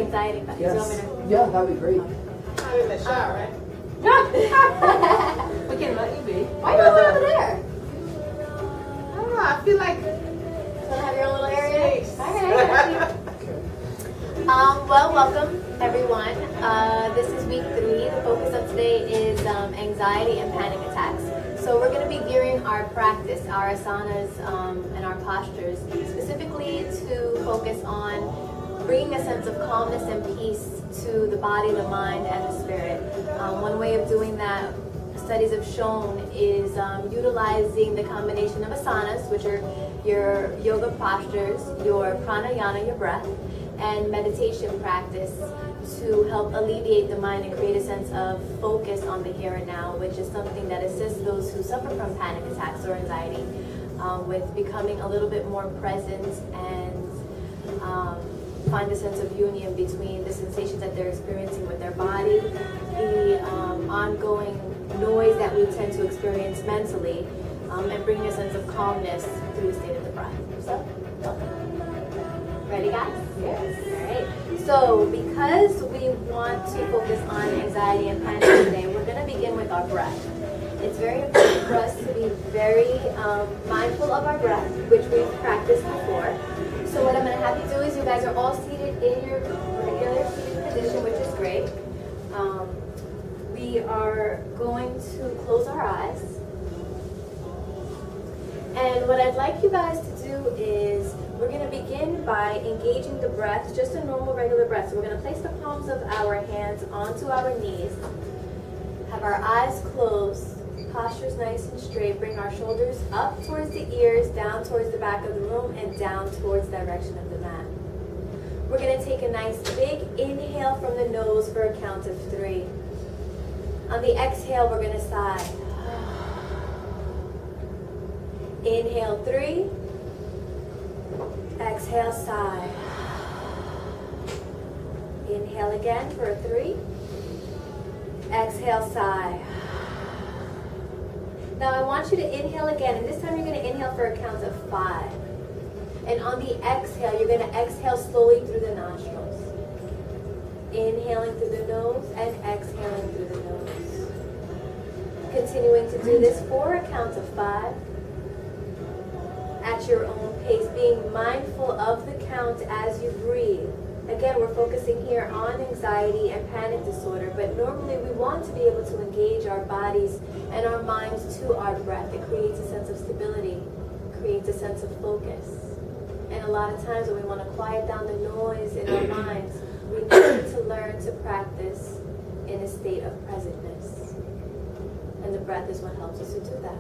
anxiety? Yes. Yeah, that'd be great. I'm in the shower, right? We can let you be. Why are you going over there? I don't know. I feel like You want to have your own little area? space. Alright. Well, welcome everyone. This is week 3. The focus of today is anxiety and panic attacks. So we're going to be gearing our practice, our asanas, and our postures specifically to focus on bringing a sense of calmness and peace to the body, the mind, and the spirit. One way of doing that, studies have shown, is utilizing the combination of asanas, which are your yoga postures, your pranayama, your breath, and meditation practice to help alleviate the mind and create a sense of focus on the here and now, which is something that assists those who suffer from panic attacks or anxiety with becoming a little bit more present and find a sense of union between the sensations that they're experiencing with their body, the ongoing noise that we tend to experience mentally, and bringing a sense of calmness through the state of the breath. So, welcome. Ready, guys? Yes. All right. So, because we want to focus on anxiety and panic today, we're going to begin with our breath. It's very important for us to be very mindful of our breath, which we've practiced before. So what I'm going to have you do is you guys are all seated in your regular seated position, which is great. We are going to close our eyes. And what I'd like you guys to do is we're going to begin by engaging the breath, just a normal regular breath. So we're going to place the palms of our hands onto our knees, have our eyes closed, postures nice and straight, bring our shoulders up towards the ears, down towards the back of the room, and down towards the direction of the mat. We're going to take a nice big inhale from the nose for a count of 3. On the exhale, we're going to sigh. Inhale 3. Exhale, sigh. Inhale again for a 3. Exhale, sigh. Now I want you to inhale again, and this time you're going to inhale for a count of 5. And on the exhale, you're going to exhale slowly through the nostrils. Inhaling through the nose and exhaling through the nose. Continuing to do this for a count of 5. At your own pace, being mindful of the count as you breathe. Again, we're focusing here on anxiety and panic disorder, but normally we want to be able to engage our bodies and our minds to our breath. It creates a sense of stability, creates a sense of focus. And a lot of times when we want to quiet down the noise in our minds, we need to learn to practice in a state of presentness. And the breath is what helps us to do that.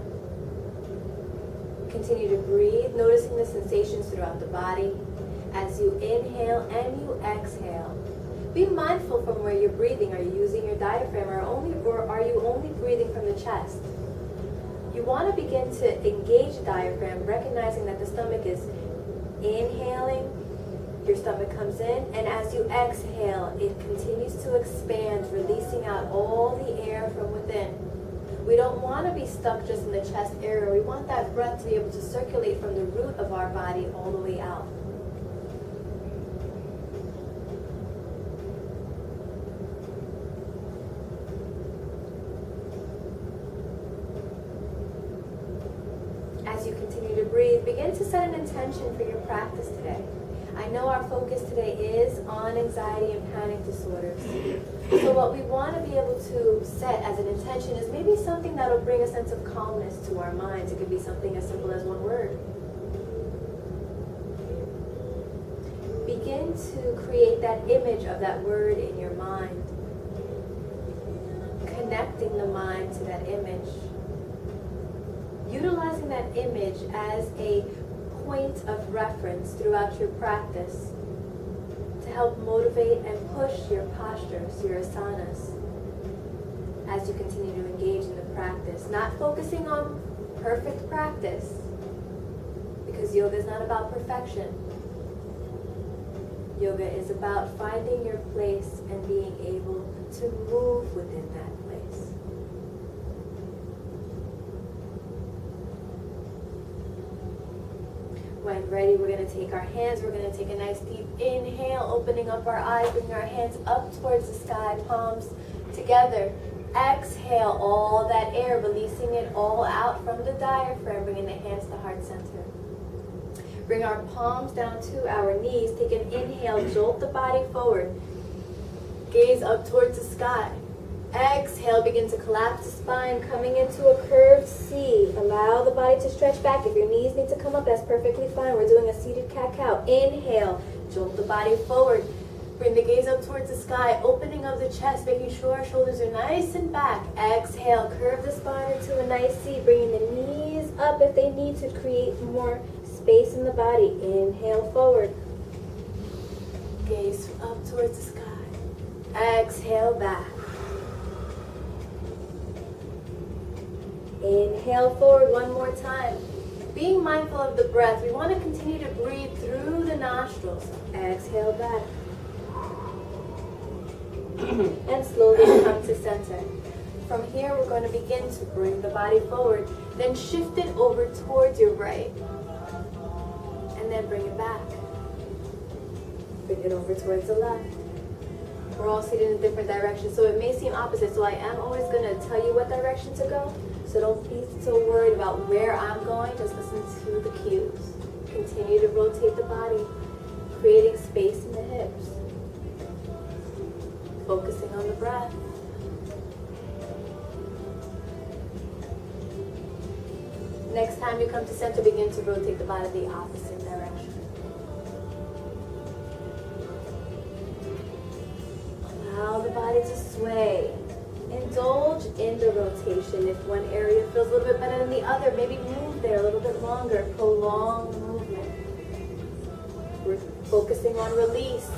Continue to breathe, noticing the sensations throughout the body as you inhale and you exhale. Be mindful from where you're breathing. Are you using your diaphragm or are you only breathing from the chest? You want to begin to engage the diaphragm, recognizing that the stomach is inhaling, your stomach comes in, and as you exhale, it continues to expand, releasing out all the air from within. We don't want to be stuck just in the chest area. We want that breath to be able to circulate from the root of our body all the way out. As you continue to breathe, begin to set an intention for your practice today. I know our focus today is on anxiety and panic disorders. So what we want to be able to set as an intention is maybe something that will bring a sense of calmness to our minds. It could be something as simple as one word. Begin to create that image of that word in your mind. Connecting the mind to that image. Utilizing that image as a point of reference throughout your practice to help motivate and push your postures, your asanas, as you continue to engage in the practice. Not focusing on perfect practice, because yoga is not about perfection. Yoga is about finding your place and being able to move within that place. When ready, we're going to take our hands. We're going to take a nice deep inhale, opening up our eyes, bringing our hands up towards the sky, palms together. Exhale all that air, releasing it all out from the diaphragm, bringing the hands to heart center. Bring our palms down to our knees. Take an inhale, jolt the body forward. Gaze up towards the sky. Exhale, begin to collapse the spine, coming into a curved C. Allow the body to stretch back. If your knees need to come up, that's perfectly fine. We're doing a seated cat-cow. Inhale, jolt the body forward. Bring the gaze up towards the sky, opening up the chest, making sure our shoulders are nice and back. Exhale, curve the spine into a nice C, bringing the knees up if they need to create more space in the body. Inhale forward. Gaze up towards the sky. Exhale back. Inhale forward one more time. Being mindful of the breath, we want to continue to breathe through the nostrils. Exhale back. And slowly come to center. From here, we're going to begin to bring the body forward. Then shift it over towards your right. And then bring it back. Bring it over towards the left. We're all seated in different directions, so it may seem opposite. So I am always going to tell you what direction to go. So don't be so worried about where I'm going. Just listen to the cues. Continue to rotate the body, creating space in the hips. Focusing on the breath. Next time you come to center, begin to rotate the body the opposite direction. Allow the body to sway. Indulge in the rotation. If one area feels a little bit better than the other, maybe move there a little bit longer. Prolong the movement. We're focusing on release.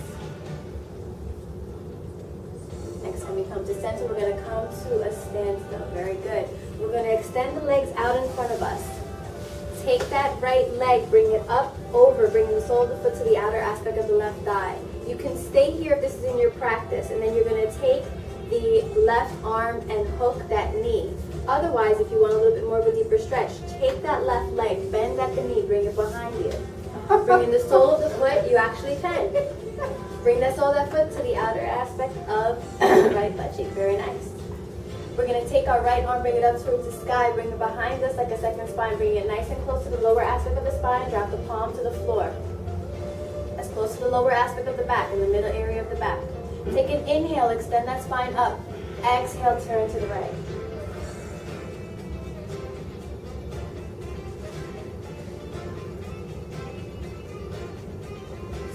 Next time we come to center, we're going to come to a standstill. Very good. We're going to extend the legs out in front of us. Take that right leg, bring it up, over, bring the sole of the foot to the outer aspect of the left thigh. You can stay here if this is in your practice, and then you're going to take the left arm and hook that knee. Otherwise, if you want a little bit more of a deeper stretch, take that left leg, bend at the knee, bring it behind you. Bring in the sole of the foot, you actually can. Bring that sole of that foot to the outer aspect of the right butt cheek. Very nice. We're going to take our right arm, bring it up towards the sky, bring it behind us like a second spine, bring it nice and close to the lower aspect of the spine, drop the palm to the floor. As close to the lower aspect of the back, in the middle area of the back. Take an inhale, extend that spine up. Exhale, turn to the right.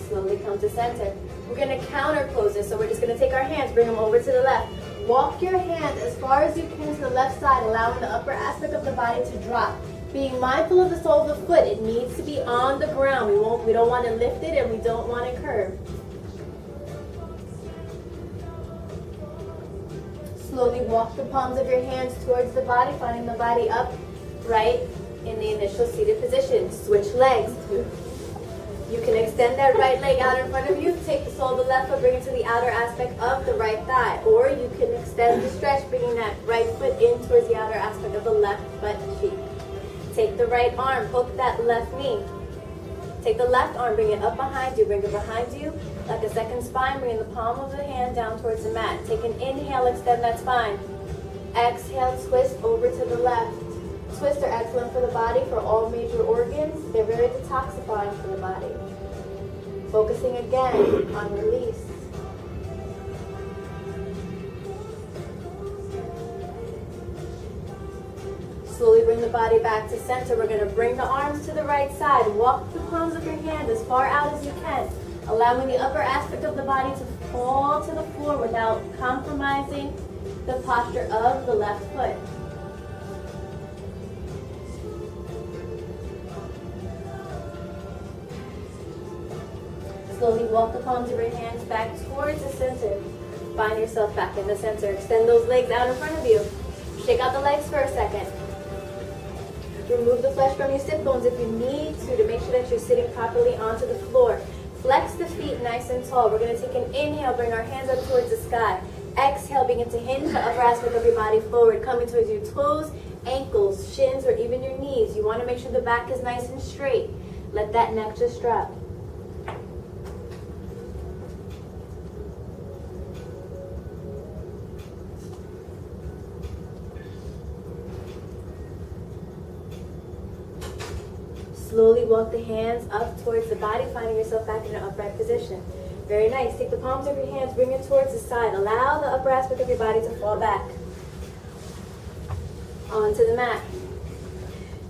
Slowly come to center. We're going to counter pose this, so we're just going to take our hands, bring them over to the left. Walk your hands as far as you can to the left side, allowing the upper aspect of the body to drop. Being mindful of the sole of the foot, it needs to be on the ground. We don't want to lift it, and we don't want to curve. Slowly walk the palms of your hands towards the body, finding the body up, right, in the initial seated position. Switch legs. You can extend that right leg out in front of you, take the sole of the left foot, bring it to the outer aspect of the right thigh. Or you can extend the stretch, bringing that right foot in towards the outer aspect of the left butt cheek. Take the right arm, hook that left knee. Take the left arm, bring it up behind you, bring it behind you like a second spine, bring the palm of the hand down towards the mat. Take an inhale, extend that spine. Exhale, twist over to the left. Twists are excellent for the body, for all major organs. They're very detoxifying for the body. Focusing again on release. Slowly bring the body back to center. We're going to bring the arms to the right side. Walk the palms of your hand as far out as you can, allowing the upper aspect of the body to fall to the floor without compromising the posture of the left foot. Slowly walk the palms of your hands back towards the center. Find yourself back in the center. Extend those legs out in front of you. Shake out the legs for a second. Remove the flesh from your sit bones if you need to make sure that you're sitting properly onto the floor. Flex the feet nice and tall. We're going to take an inhale, bring our hands up towards the sky. Exhale, begin to hinge the upper aspect of your body forward, coming towards your toes, ankles, shins, or even your knees. You want to make sure the back is nice and straight. Let that neck just drop. Slowly walk the hands up towards the body, finding yourself back in an upright position. Very nice. Take the palms of your hands, bring it towards the side. Allow the upper aspect of your body to fall back onto the mat.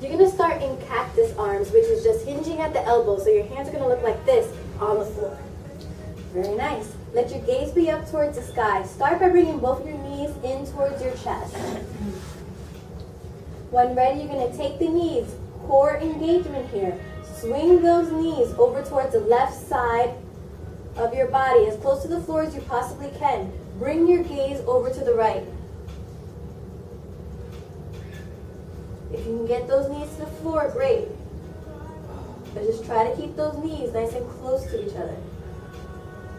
You're going to start in cactus arms, which is just hinging at the elbows. So your hands are going to look like this on the floor. Very nice. Let your gaze be up towards the sky. Start by bringing both your knees in towards your chest. When ready, you're going to take the knees. Core engagement here. Swing those knees over towards the left side of your body, as close to the floor as you possibly can. Bring your gaze over to the right. If you can get those knees to the floor, great. But just try to keep those knees nice and close to each other.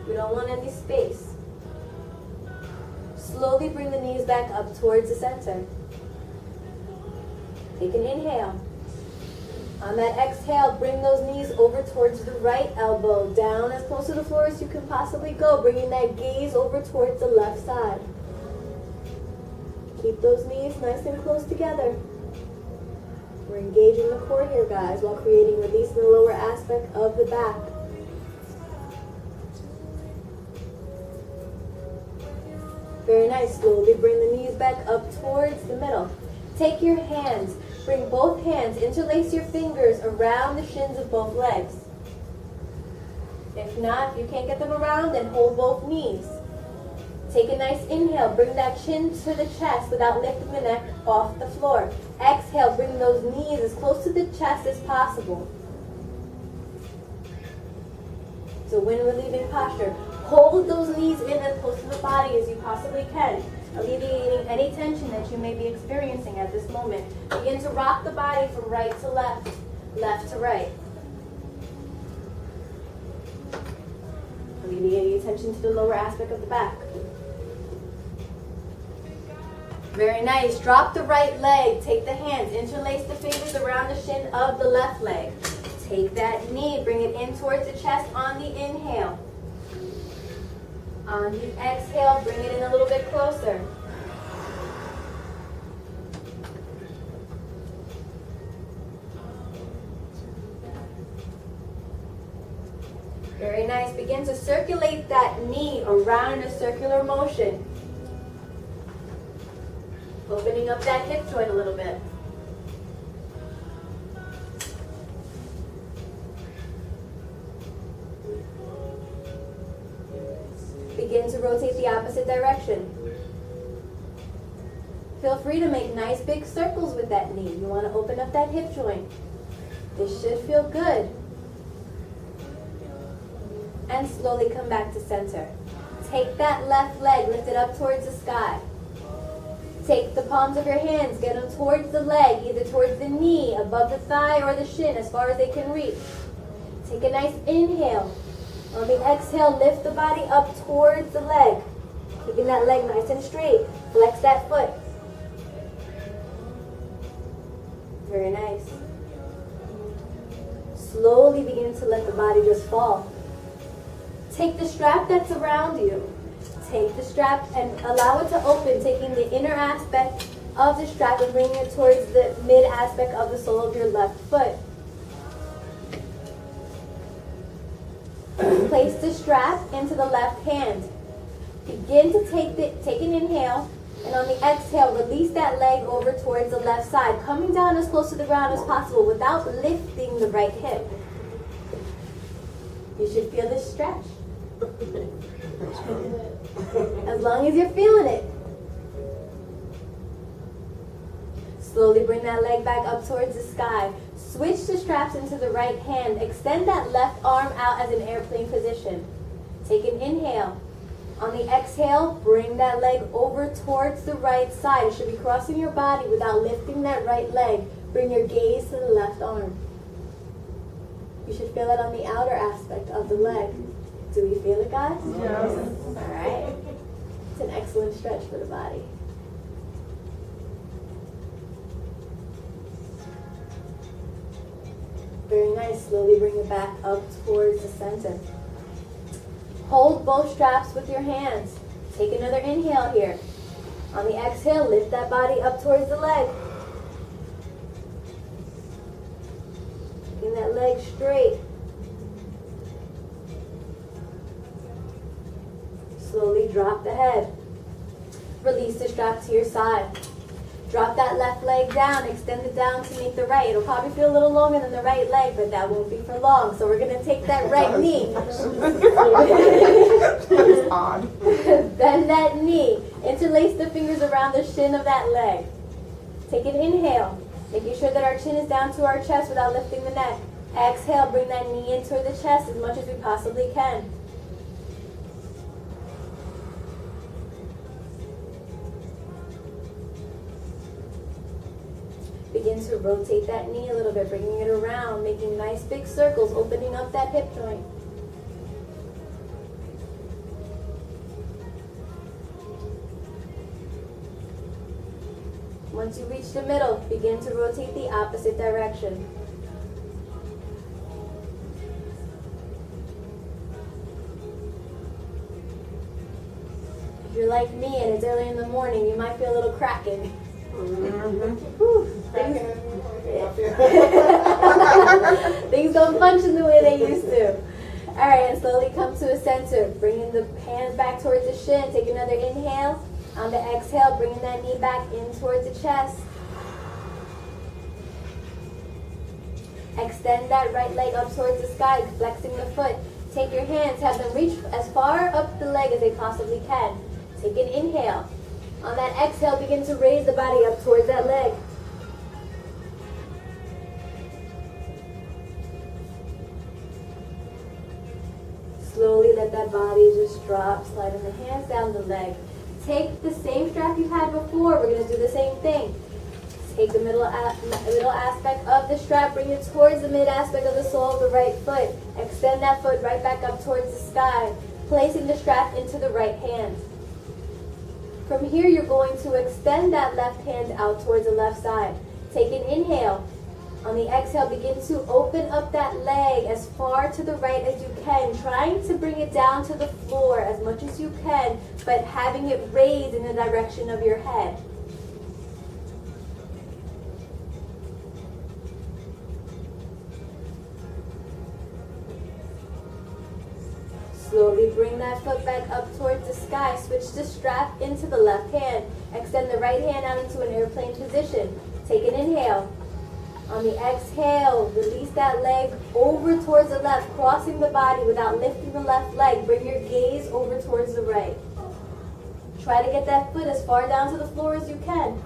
We don't want any space. Slowly bring the knees back up towards the center. Take an inhale. On that exhale, bring those knees over towards the right elbow, down as close to the floor as you can possibly go, bringing that gaze over towards the left side. Keep those knees nice and close together. We're engaging the core here, guys, while creating release in the lower aspect of the back. Very nice. Slowly bring the knees back up towards the middle. Take your hands. Bring both hands, interlace your fingers around the shins of both legs. If not, if you can't get them around, then hold both knees. Take a nice inhale, bring that chin to the chest without lifting the neck off the floor. Exhale, bring those knees as close to the chest as possible. So when we're leaving posture, hold those knees in as close to the body as you possibly can, alleviating any tension that you may be experiencing at this moment. Begin to rock the body from right to left, left to right. Alleviating tension to the lower aspect of the back. Very nice. Drop the right leg. Take the hands. Interlace the fingers around the shin of the left leg. Take that knee. Bring it in towards the chest on the inhale. On the exhale, bring it in a little bit closer. Very nice. Begin to circulate that knee around in a circular motion. Opening up that hip joint a little bit. Begin to rotate the opposite direction. Feel free to make nice big circles with that knee. You want to open up that hip joint. This should feel good. And slowly come back to center. Take that left leg, lift it up towards the sky. Take the palms of your hands, get them towards the leg, either towards the knee, above the thigh, or the shin, as far as they can reach. Take a nice inhale. On the exhale, lift the body up towards the leg. Keeping that leg nice and straight. Flex that foot. Very nice. Slowly begin to let the body just fall. Take the strap that's around you. Take the strap and allow it to open, taking the inner aspect of the strap and bringing it towards the mid aspect of the sole of your left foot. Place the strap into the left hand. Begin to take an inhale, and on the exhale, release that leg over towards the left side, coming down as close to the ground as possible without lifting the right hip. You should feel this stretch. As long as you're feeling it. Slowly bring that leg back up towards the sky. Switch the straps into the right hand. Extend that left arm out as an airplane position. Take an inhale. On the exhale, bring that leg over towards the right side. It should be crossing your body without lifting that right leg. Bring your gaze to the left arm. You should feel it on the outer aspect of the leg. Do we feel it, guys? Yes. All right. It's an excellent stretch for the body. Very nice. Slowly bring it back up towards the center. Hold both straps with your hands. Take another inhale here. On the exhale, lift that body up towards the leg. Keeping that leg straight. Slowly drop the head. Release the strap to your side. Drop that left leg down, extend it down to meet the right. It'll probably feel a little longer than the right leg, but that won't be for long. So we're going to take that right knee. It's odd. Bend that knee. Interlace the fingers around the shin of that leg. Take an inhale, making sure that our chin is down to our chest without lifting the neck. Exhale, bring that knee in toward the chest as much as we possibly can. Begin to rotate that knee a little bit, bringing it around, making nice big circles, opening up that hip joint. Once you reach the middle, begin to rotate the opposite direction. If you're like me and it's early in the morning, you might feel a little cracking. Things don't function the way they used to. Alright, and slowly come to a center. Bringing the hands back towards the shin. Take another inhale. On the exhale, bringing that knee back in towards the chest. Extend that right leg up towards the sky, flexing the foot. Take your hands, have them reach as far up the leg as they possibly can. Take an inhale. On that exhale, begin to raise the body up towards that leg. Slowly let that body just drop, sliding the hands down the leg. Take the same strap you've had before. We're going to do the same thing. Take the middle aspect of the strap, bring it towards the mid aspect of the sole of the right foot. Extend that foot right back up towards the sky, placing the strap into the right hand. From here, you're going to extend that left hand out towards the left side. Take an inhale. On the exhale, begin to open up that leg as far to the right as you can, trying to bring it down to the floor as much as you can, but having it raised in the direction of your head. Slowly bring that foot back up towards the sky. Switch the strap into the left hand. Extend the right hand out into an airplane position. Take an inhale. On the exhale, release that leg over towards the left, crossing the body without lifting the left leg. Bring your gaze over towards the right. Try to get that foot as far down to the floor as you can,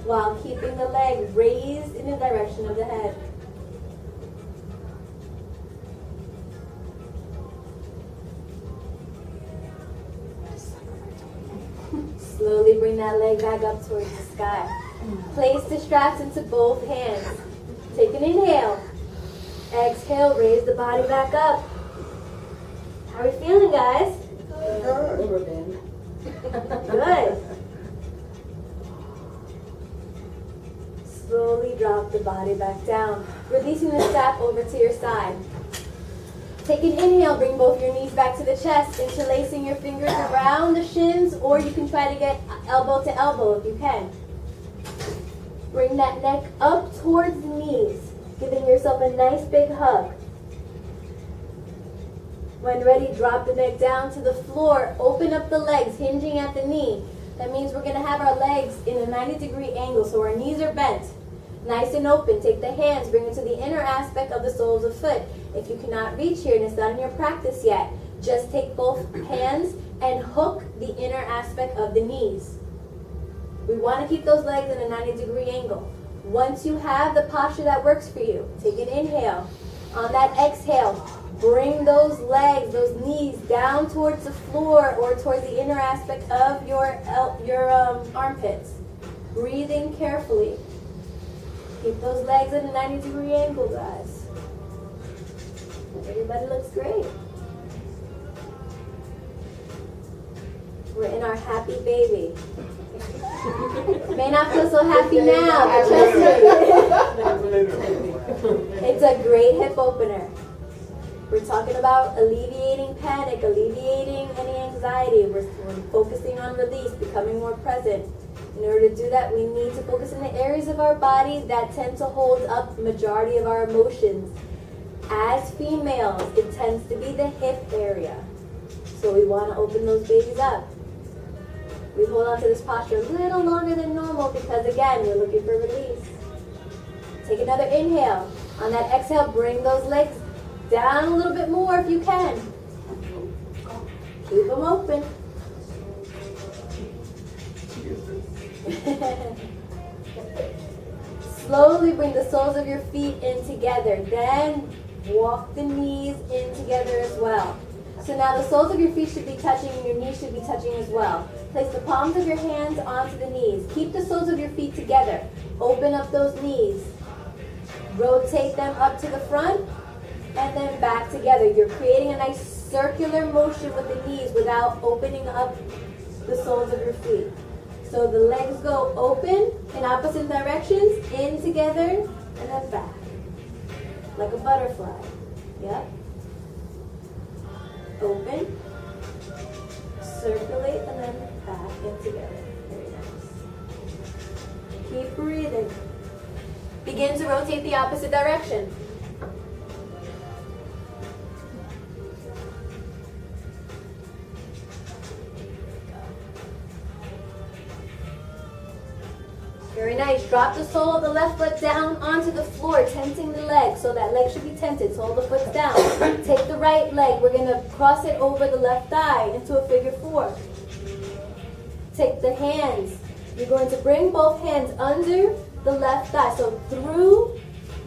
while keeping the leg raised in the direction of the head. Slowly bring that leg back up towards the sky. Place the straps into both hands. Take an inhale. Exhale, raise the body back up. How are we feeling, guys? Good. Slowly drop the body back down, releasing the strap over to your side. Take an inhale, bring both your knees back to the chest, interlacing your fingers around the shins, or you can try to get elbow to elbow if you can. Bring that neck up towards the knees, giving yourself a nice big hug. When ready, drop the neck down to the floor. Open up the legs, hinging at the knee. That means we're going to have our legs in a 90-degree angle, so our knees are bent. Nice and open. Take the hands, bring it to the inner aspect of the soles of foot. If you cannot reach here and it's not in your practice yet, just take both hands and hook the inner aspect of the knees. We want to keep those legs in a 90-degree angle. Once you have the posture that works for you, take an inhale. On that exhale, bring those legs, those knees down towards the floor or towards the inner aspect of your armpits. Breathing carefully. Keep those legs in a 90-degree angle, guys. Everybody looks great. We're in our happy baby. May not feel so happy now, but trust me. It's a great hip opener. We're talking about alleviating panic, alleviating any anxiety. We're focusing on release, becoming more present. In order to do that, we need to focus in the areas of our body that tend to hold up the majority of our emotions. As females, it tends to be the hip area. So we want to open those babies up. We hold on to this posture a little longer than normal because, again, we're looking for release. Take another inhale. On that exhale, bring those legs down a little bit more if you can. Keep them open. Slowly bring the soles of your feet in together. Then walk the knees in together as well. So now the soles of your feet should be touching and your knees should be touching as well. Place the palms of your hands onto the knees. Keep the soles of your feet together. Open up those knees. Rotate them up to the front and then back together. You're creating a nice circular motion with the knees without opening up the soles of your feet. So the legs go open in opposite directions, in together, and then back. Like a butterfly. Yep. Open, circulate, and then back in together. Very nice. Keep breathing. Begin to rotate the opposite direction. Very nice. Drop the sole of the left foot down onto the floor, tensing the leg. So that leg should be tented. Sole of the foot's down. Take the right leg. We're going to cross it over the left thigh into a figure four. Take the hands. You're going to bring both hands under the left thigh. So through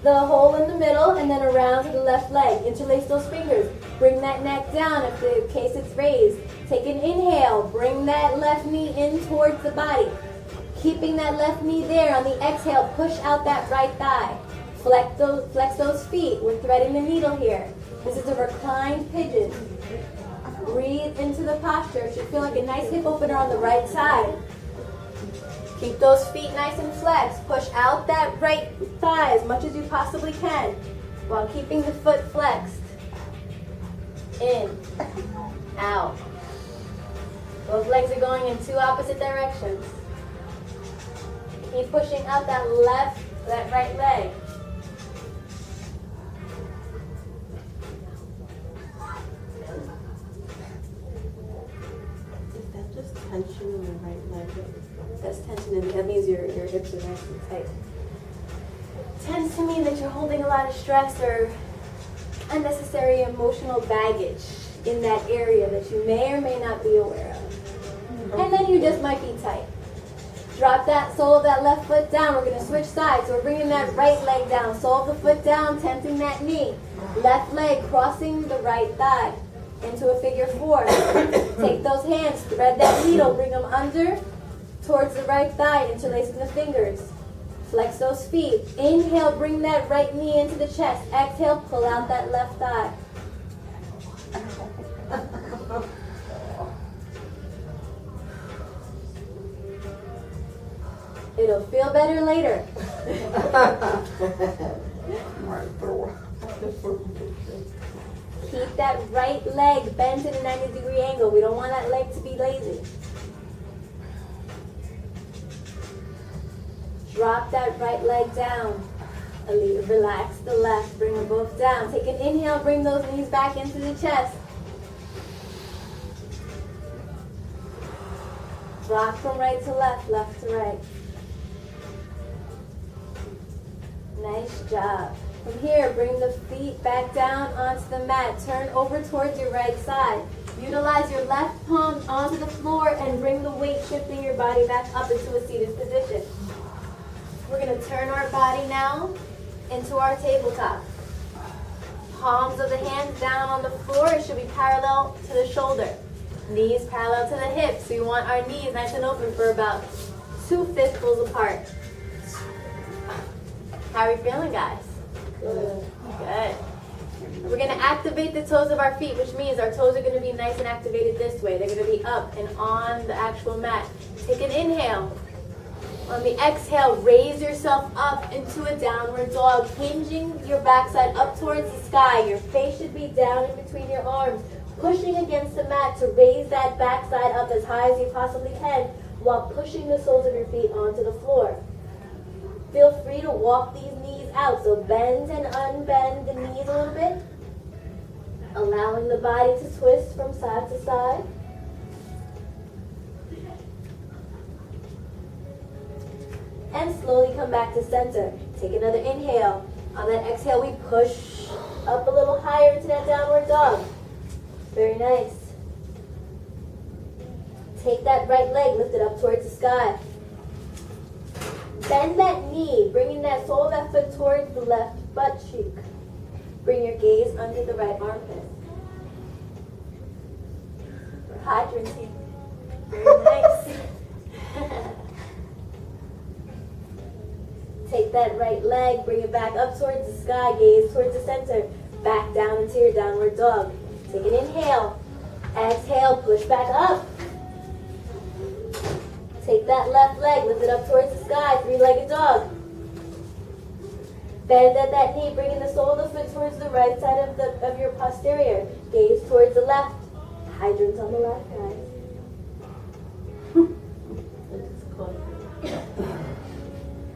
the hole in the middle and then around to the left leg. Interlace those fingers. Bring that neck down if the case it's raised. Take an inhale. Bring that left knee in towards the body. Keeping that left knee there. On the exhale, push out that right thigh. Flex those feet. We're threading the needle here. This is a reclined pigeon. Breathe into the posture. It should feel like a nice hip opener on the right side. Keep those feet nice and flexed. Push out that right thigh as much as you possibly can while keeping the foot flexed. In, out. Both legs are going in two opposite directions. Keep pushing out that right leg. Is that just tension in the right leg? That's tension in that means your hips are nice and tight. Tends to mean that you're holding a lot of stress or unnecessary emotional baggage in that area that you may or may not be aware of. And then you just might be tight. Drop that sole of that left foot down. We're going to switch sides. So we're bringing that right leg down. Sole of the foot down, tensing that knee. Left leg crossing the right thigh into a figure four. Take those hands, thread that needle, bring them under towards the right thigh, interlacing the fingers. Flex those feet. Inhale, bring that right knee into the chest. Exhale, pull out that left thigh. It'll feel better later. Keep that right leg bent at a 90-degree angle. We don't want that leg to be lazy. Drop that right leg down. Relax the left. Bring them both down. Take an inhale. Bring those knees back into the chest. Rock from right to left, left to right. Nice job. From here, bring the feet back down onto the mat. Turn over towards your right side. Utilize your left palm onto the floor and bring the weight shifting your body back up into a seated position. We're going to turn our body now into our tabletop. Palms of the hands down on the floor. It should be parallel to the shoulder. Knees parallel to the hips. So you want our knees nice and open for about 2 fistfuls apart. How are we feeling, guys? Good. Good. We're going to activate the toes of our feet, which means our toes are going to be nice and activated this way. They're going to be up and on the actual mat. Take an inhale. On the exhale, raise yourself up into a downward dog, hinging your backside up towards the sky. Your face should be down in between your arms, pushing against the mat to raise that backside up as high as you possibly can while pushing the soles of your feet onto the floor. Feel free to walk these knees out, so bend and unbend the knees a little bit, allowing the body to twist from side to side. And slowly come back to center. Take another inhale. On that exhale, we push up a little higher into that downward dog. Very nice. Take that right leg, lift it up towards the sky. Bend that knee, bringing that sole of that foot towards the left butt cheek. Bring your gaze under the right armpit. We're hydrating. Very nice. Take that right leg, bring it back up towards the sky, gaze towards the center. Back down into your downward dog. Take an inhale. Exhale, push back up. Take that left leg, lift it up towards the sky, three-legged dog. Bend at that knee, bringing the sole of the foot towards the right side of your posterior. Gaze towards the left. Hydrants on the left, guys.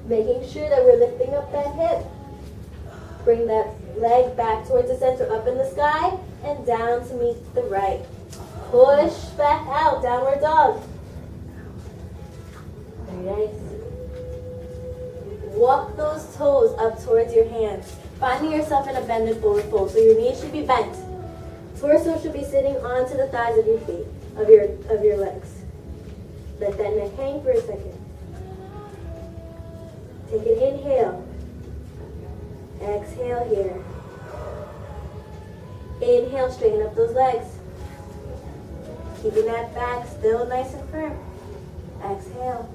Making sure that we're lifting up that hip. Bring that leg back towards the center, up in the sky, and down to meet the right. Push back out, downward dog. Very nice. Walk those toes up towards your hands, finding yourself in a bended forward fold. So your knees should be bent. Torso should be sitting onto the thighs of your feet, of your legs. Let that neck hang for a second. Take an inhale. Exhale here. Inhale, straighten up those legs. Keeping that back still nice and firm. Exhale.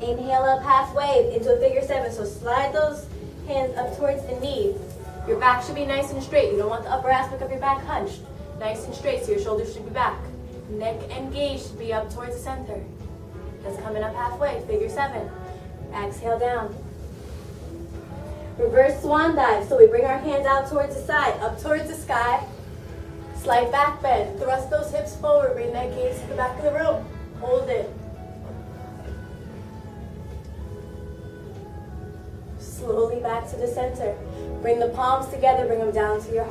Inhale up halfway into a figure seven. So slide those hands up towards the knees. Your back should be nice and straight. You don't want the upper aspect of your back hunched. Nice and straight, so your shoulders should be back. Neck and gaze should be up towards the center. That's coming up halfway, figure seven. Exhale down. Reverse swan dive. So we bring our hands out towards the side, up towards the sky. Slight back bend. Thrust those hips forward. Bring that gaze to the back of the room. Hold it. Slowly back to the center. Bring the palms together. Bring them down to your heart.